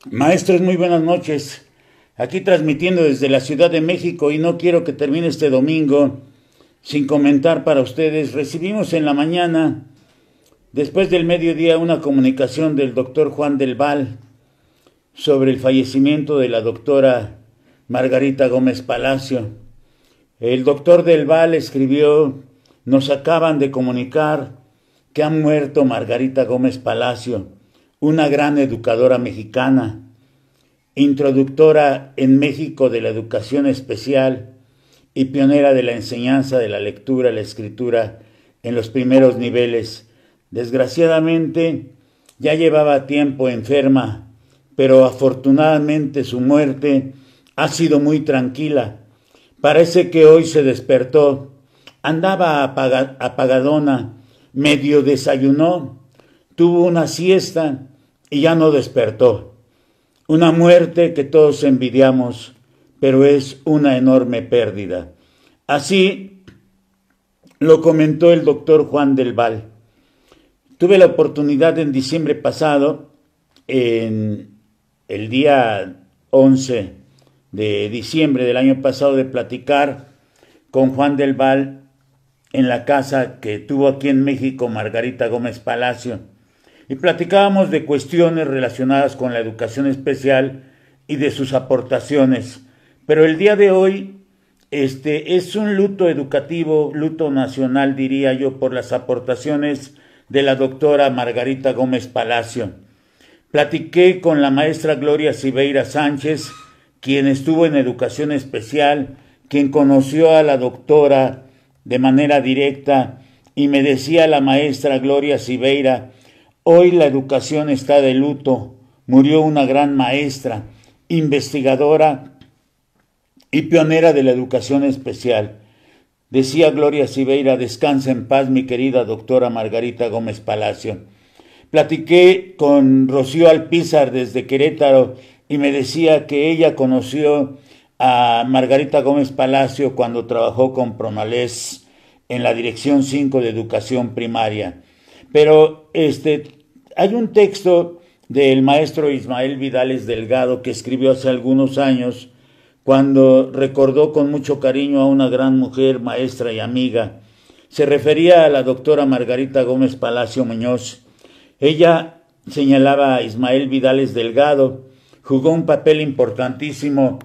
Maestros, muy buenas noches. Aquí transmitiendo desde la Ciudad de México y no quiero que termine este domingo sin comentar para ustedes. Recibimos en la mañana, después del mediodía, una comunicación del doctor Juan del Val sobre el fallecimiento de la doctora Margarita Gómez Palacio. El doctor del Val escribió: nos acaban de comunicar que ha muerto Margarita Gómez Palacio, una gran educadora mexicana, introductora en México de la educación especial y pionera de la enseñanza de la lectura y la escritura en los primeros niveles. Desgraciadamente, ya llevaba tiempo enferma, pero afortunadamente su muerte ha sido muy tranquila. Parece que hoy se despertó, andaba apagadona, medio desayunó, tuvo una siesta y ya no despertó. Una muerte que todos envidiamos, pero es una enorme pérdida. Así lo comentó el doctor Juan del Val. Tuve la oportunidad en diciembre pasado, en el día 11 de diciembre del año pasado, de platicar con Juan del Val en la casa que tuvo aquí en México Margarita Gómez Palacio. Y platicábamos de cuestiones relacionadas con la educación especial y de sus aportaciones. Pero el día de hoy es un luto educativo, luto nacional diría yo, por las aportaciones de la doctora Margarita Gómez Palacio. Platiqué con la maestra Gloria Cibeira Sánchez, quien estuvo en educación especial, quien conoció a la doctora de manera directa, y me decía la maestra Gloria Cibeira: hoy la educación está de luto, murió una gran maestra, investigadora y pionera de la educación especial. Decía Gloria Cibeira: descansa en paz mi querida doctora Margarita Gómez Palacio. Platiqué con Rocío Alpizar desde Querétaro y me decía que ella conoció a Margarita Gómez Palacio cuando trabajó con Pronales en la Dirección 5 de Educación Primaria. Pero hay un texto del maestro Ismael Vidales Delgado que escribió hace algunos años, cuando recordó con mucho cariño a una gran mujer, maestra y amiga. Se refería a la doctora Margarita Gómez Palacio Muñoz. Ella, señalaba a Ismael Vidales Delgado, jugó un papel importantísimo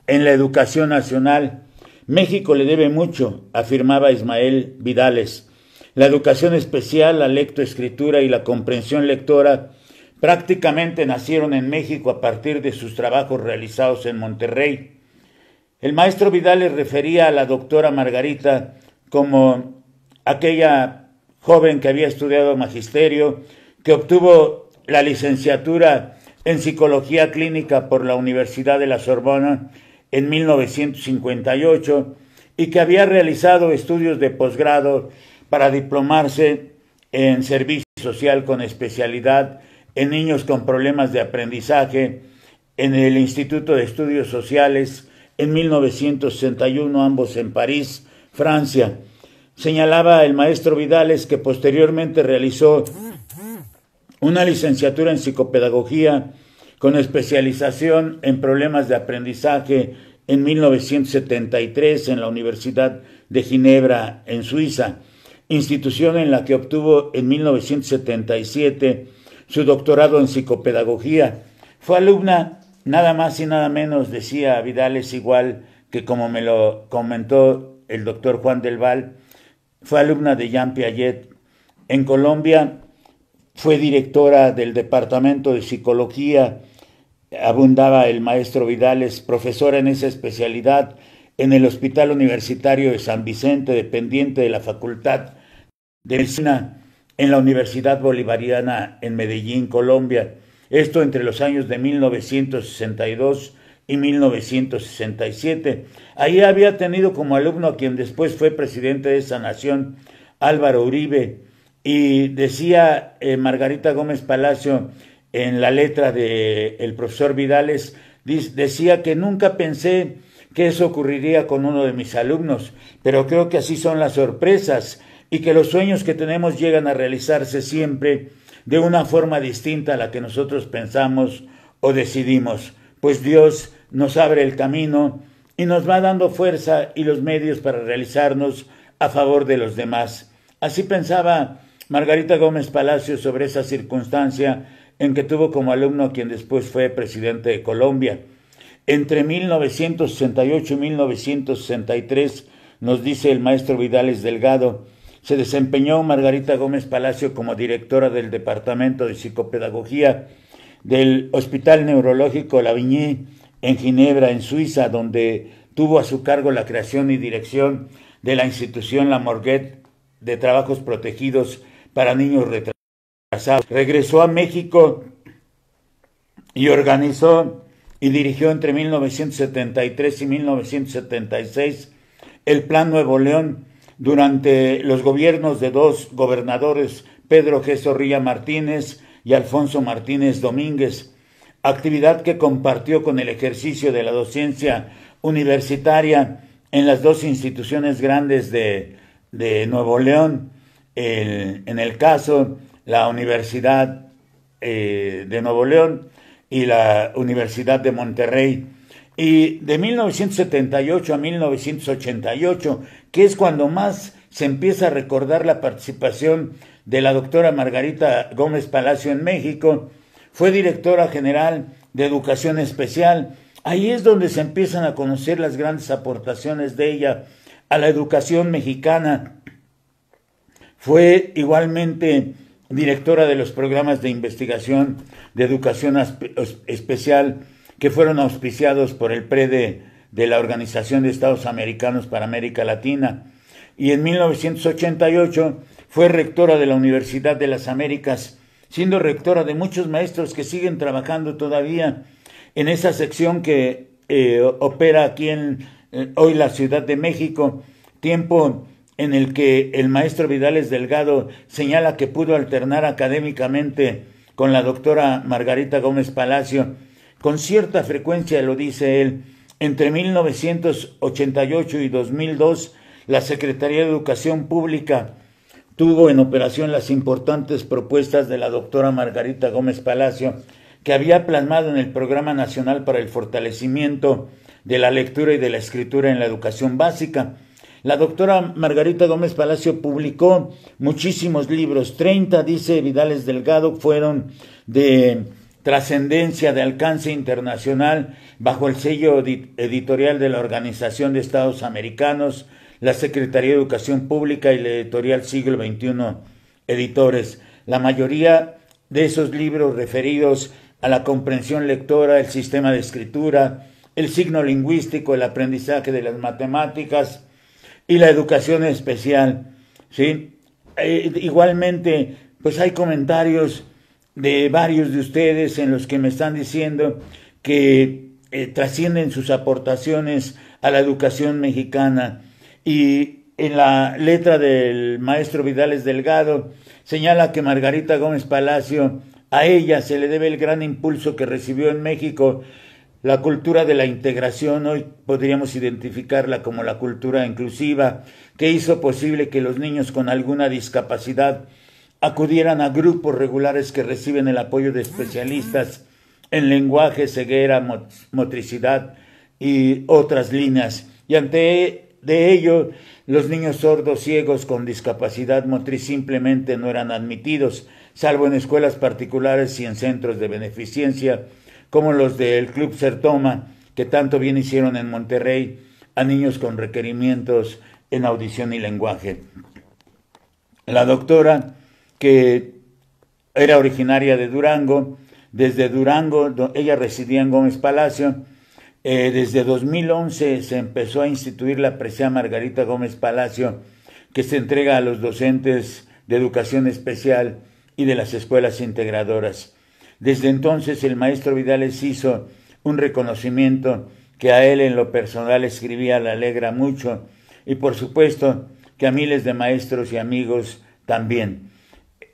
en la educación nacional. México le debe mucho, afirmaba Ismael Vidales. La educación especial, la lectoescritura y la comprensión lectora prácticamente nacieron en México a partir de sus trabajos realizados en Monterrey. El maestro Vidales refería a la doctora Margarita como aquella joven que había estudiado magisterio, que obtuvo la licenciatura en Psicología Clínica por la Universidad de la Sorbona en 1958 y que había realizado estudios de posgrado para diplomarse en Servicio Social con especialidad en niños con problemas de aprendizaje en el Instituto de Estudios Sociales en 1961, ambos en París, Francia. Señalaba el maestro Vidales que posteriormente realizó una licenciatura en psicopedagogía con especialización en problemas de aprendizaje en 1973 en la Universidad de Ginebra, en Suiza, institución en la que obtuvo en 1977 su doctorado en psicopedagogía. Fue alumna nada más y nada menos, decía Vidales, igual que como me lo comentó el doctor Juan del Val, fue alumna de Jean Piaget. En Colombia fue directora del Departamento de Psicología, abundaba el maestro Vidales, profesora en esa especialidad en el Hospital Universitario de San Vicente, dependiente de la Facultad de Medicina en la Universidad Bolivariana en Medellín, Colombia. Esto entre los años de 1962 y 1967. Ahí había tenido como alumno a quien después fue presidente de esa nación, Álvaro Uribe. Y decía Margarita Gómez Palacio en la letra del profesor Vidales, decía que nunca pensé que eso ocurriría con uno de mis alumnos, pero creo que así son las sorpresas y que los sueños que tenemos llegan a realizarse siempre de una forma distinta a la que nosotros pensamos o decidimos, pues Dios nos abre el camino y nos va dando fuerza y los medios para realizarnos a favor de los demás. Así pensaba Margarita Gómez Palacio sobre esa circunstancia en que tuvo como alumno a quien después fue presidente de Colombia. Entre 1968 y 1963, nos dice el maestro Vidales Delgado, se desempeñó Margarita Gómez Palacio como directora del Departamento de Psicopedagogía del Hospital Neurológico Lavigny en Ginebra, en Suiza, donde tuvo a su cargo la creación y dirección de la institución La Morguet de trabajos protegidos para niños retrasados. Regresó a México y organizó y dirigió entre 1973 y 1976 el Plan Nuevo León durante los gobiernos de dos gobernadores, Pedro G. Zorrilla Martínez y Alfonso Martínez Domínguez, actividad que compartió con el ejercicio de la docencia universitaria en las dos instituciones grandes de Nuevo León, en el caso la Universidad de Nuevo León y la Universidad de Monterrey. Y de 1978 a 1988, que es cuando más se empieza a recordar la participación de la doctora Margarita Gómez Palacio en México, fue directora general de Educación Especial. Ahí es donde se empiezan a conocer las grandes aportaciones de ella a la educación mexicana. Fue igualmente directora de los programas de investigación de educación especial que fueron auspiciados por el PREDE de la Organización de Estados Americanos para América Latina. Y en 1988 fue rectora de la Universidad de las Américas, siendo rectora de muchos maestros que siguen trabajando todavía en esa sección que opera aquí en hoy la Ciudad de México, tiempo en el que el maestro Vidales Delgado señala que pudo alternar académicamente con la doctora Margarita Gómez Palacio, con cierta frecuencia, lo dice él. Entre 1988 y 2002, la Secretaría de Educación Pública tuvo en operación las importantes propuestas de la doctora Margarita Gómez Palacio, que había plasmado en el Programa Nacional para el Fortalecimiento de la Lectura y de la Escritura en la Educación Básica. La doctora Margarita Gómez Palacio publicó muchísimos libros, 30, dice Vidales Delgado, fueron de trascendencia, de alcance internacional, bajo el sello editorial de la Organización de Estados Americanos, la Secretaría de Educación Pública y la editorial Siglo XXI Editores. La mayoría de esos libros referidos a la comprensión lectora, el sistema de escritura, el signo lingüístico, el aprendizaje de las matemáticas y la educación especial, ¿sí? Igualmente, pues hay comentarios de varios de ustedes en los que me están diciendo que trascienden sus aportaciones a la educación mexicana. Y en la letra del maestro Vidales Delgado señala que Margarita Gómez Palacio, a ella se le debe el gran impulso que recibió en México la cultura de la integración, hoy podríamos identificarla como la cultura inclusiva, que hizo posible que los niños con alguna discapacidad acudieran a grupos regulares que reciben el apoyo de especialistas en lenguaje, ceguera, motricidad y otras líneas. Y ante ello, los niños sordos, ciegos con discapacidad motriz simplemente no eran admitidos, salvo en escuelas particulares y en centros de beneficencia, como los del Club Sertoma, que tanto bien hicieron en Monterrey a niños con requerimientos en audición y lenguaje. La doctora, que era originaria de Durango, desde Durango, ella residía en Gómez Palacio, desde 2011 se empezó a instituir la presea Margarita Gómez Palacio, que se entrega a los docentes de educación especial y de las escuelas integradoras. Desde entonces el maestro Vidales hizo un reconocimiento que a él en lo personal escribía le alegra mucho, y por supuesto que a miles de maestros y amigos también.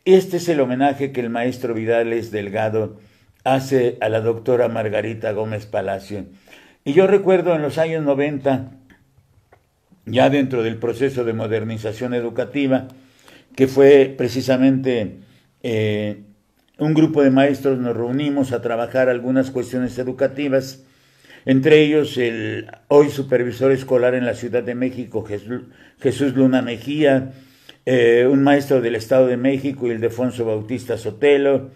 Este es el homenaje que el maestro Vidales Delgado hace a la doctora Margarita Gómez Palacio. Y yo recuerdo en los años 90, ya dentro del proceso de modernización educativa, que fue precisamente un grupo de maestros nos reunimos a trabajar algunas cuestiones educativas, entre ellos el hoy supervisor escolar en la Ciudad de México, Jesús Luna Mejía, un maestro del Estado de México, Ildefonso Bautista Sotelo,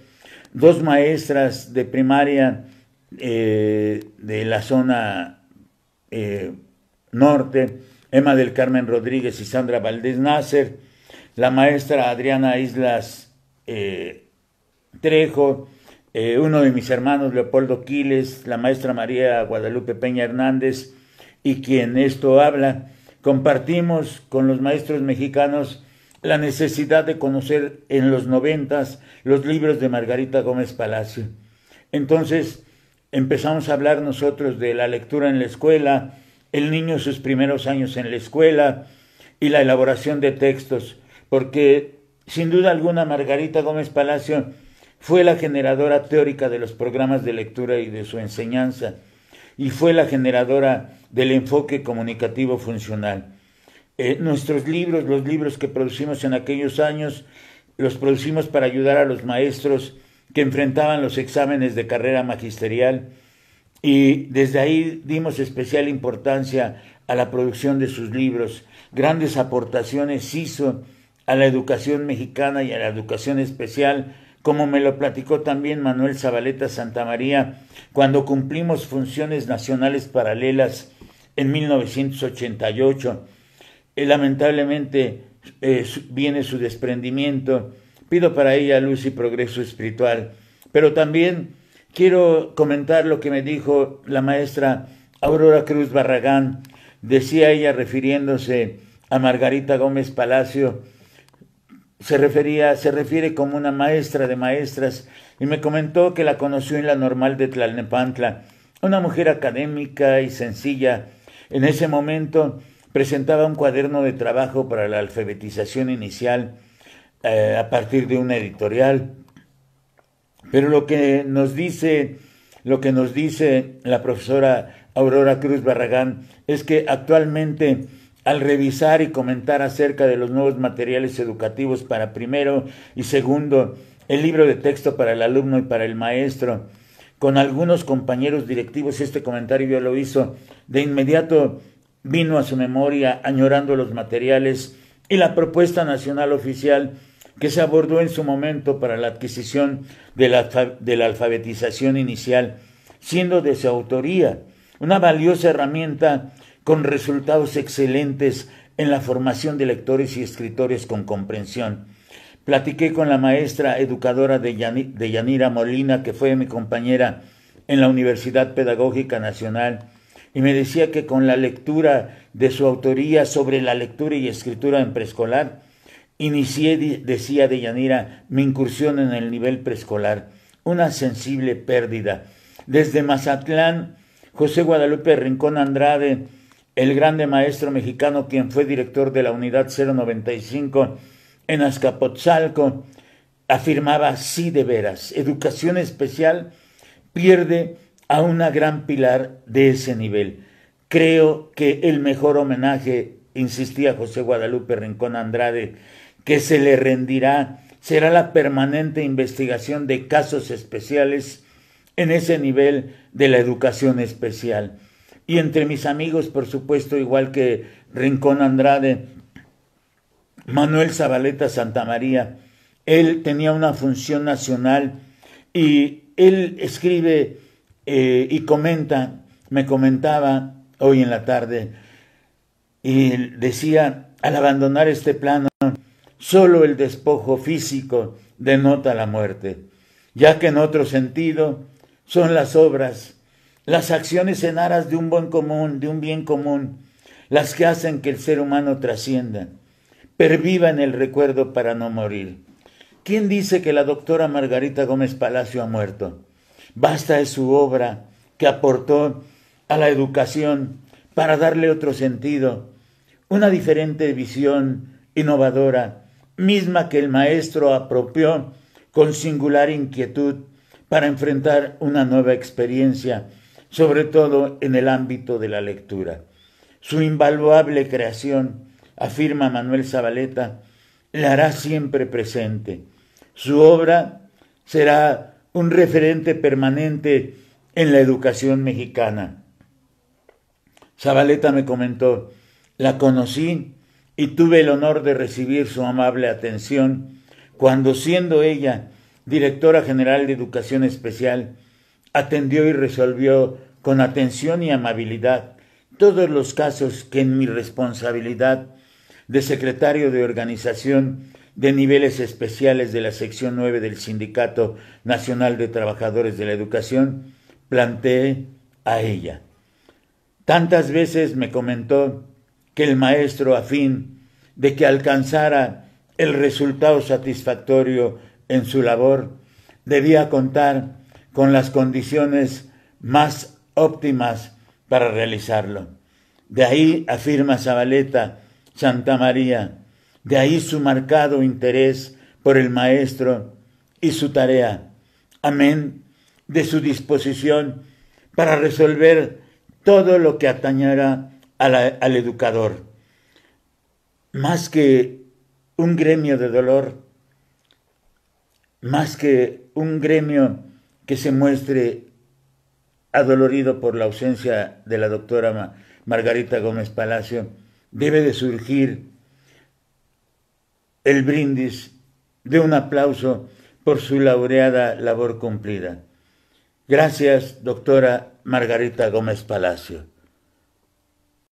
dos maestras de primaria de la zona norte, Emma del Carmen Rodríguez y Sandra Valdés Nasser, la maestra Adriana Islas Trejo, uno de mis hermanos Leopoldo Quiles, la maestra María Guadalupe Peña Hernández y quien esto habla. Compartimos con los maestros mexicanos la necesidad de conocer en los 90 los libros de Margarita Gómez Palacio. Entonces empezamos a hablar nosotros de la lectura en la escuela, el niño sus primeros años en la escuela y la elaboración de textos, porque sin duda alguna Margarita Gómez Palacio fue la generadora teórica de los programas de lectura y de su enseñanza, y fue la generadora del enfoque comunicativo funcional. Nuestros libros, los libros que producimos en aquellos años, los producimos para ayudar a los maestros que enfrentaban los exámenes de carrera magisterial, y desde ahí dimos especial importancia a la producción de sus libros. Grandes aportaciones hizo a la educación mexicana y a la educación especial, como me lo platicó también Manuel Zabaleta Santamaría, cuando cumplimos funciones nacionales paralelas en 1988. Lamentablemente viene su desprendimiento. Pido para ella luz y progreso espiritual. Pero también quiero comentar lo que me dijo la maestra Aurora Cruz Barragán. Decía ella, refiriéndose a Margarita Gómez Palacio, se refiere como una maestra de maestras, y me comentó que la conoció en la Normal de Tlalnepantla, una mujer académica y sencilla. En ese momento presentaba un cuaderno de trabajo para la alfabetización inicial a partir de una editorial. Pero lo que nos dice la profesora Aurora Cruz Barragán es que actualmente, al revisar y comentar acerca de los nuevos materiales educativos para primero y segundo, el libro de texto para el alumno y para el maestro, con algunos compañeros directivos, este comentario ya lo hizo, de inmediato vino a su memoria añorando los materiales y la propuesta nacional oficial que se abordó en su momento para la adquisición de la alfabetización inicial, siendo de su autoría una valiosa herramienta con resultados excelentes en la formación de lectores y escritores con comprensión. Platiqué con la maestra educadora de Yanira Molina, que fue mi compañera en la Universidad Pedagógica Nacional, y me decía que con la lectura de su autoría sobre la lectura y escritura en preescolar, inicié, decía Deyanira, mi incursión en el nivel preescolar, una sensible pérdida. Desde Mazatlán, José Guadalupe Rincón Andrade, el grande maestro mexicano, quien fue director de la Unidad 095 en Azcapotzalco, afirmaba: sí, de veras, educación especial pierde a una gran pilar de ese nivel. Creo que el mejor homenaje, insistía José Guadalupe Rincón Andrade, que se le rendirá será la permanente investigación de casos especiales en ese nivel de la educación especial. Y entre mis amigos, por supuesto, igual que Rincón Andrade, Manuel Zabaleta Santamaría, él tenía una función nacional y él escribe y comenta, me comentaba hoy en la tarde, y decía: al abandonar este plano, solo el despojo físico denota la muerte, ya que en otro sentido son las obras, las acciones en aras de un bien común, las que hacen que el ser humano trascienda, perviva en el recuerdo para no morir. ¿Quién dice que la doctora Margarita Gómez Palacio ha muerto? Basta es su obra, que aportó a la educación para darle otro sentido, una diferente visión innovadora, misma que el maestro apropió con singular inquietud para enfrentar una nueva experiencia, sobre todo en el ámbito de la lectura. Su invaluable creación, afirma Manuel Zabaleta, la hará siempre presente. Su obra será un referente permanente en la educación mexicana. Zabaleta me comentó: la conocí y tuve el honor de recibir su amable atención cuando, siendo ella directora general de Educación Especial, atendió y resolvió con atención y amabilidad todos los casos que en mi responsabilidad de secretario de organización de niveles especiales de la sección 9 del Sindicato Nacional de Trabajadores de la Educación planteé a ella. Tantas veces me comentó que el maestro, a fin de que alcanzara el resultado satisfactorio en su labor, debía contar con las condiciones más óptimas para realizarlo. De ahí, afirma Zabaleta Santamaría, de ahí su marcado interés por el maestro y su tarea, amén de su disposición para resolver todo lo que atañera al educador. Más que un gremio de dolor, más que un gremio que se muestre adolorido por la ausencia de la doctora Margarita Gómez Palacio, debe de surgir el brindis de un aplauso por su laureada labor cumplida. Gracias, doctora Margarita Gómez Palacio.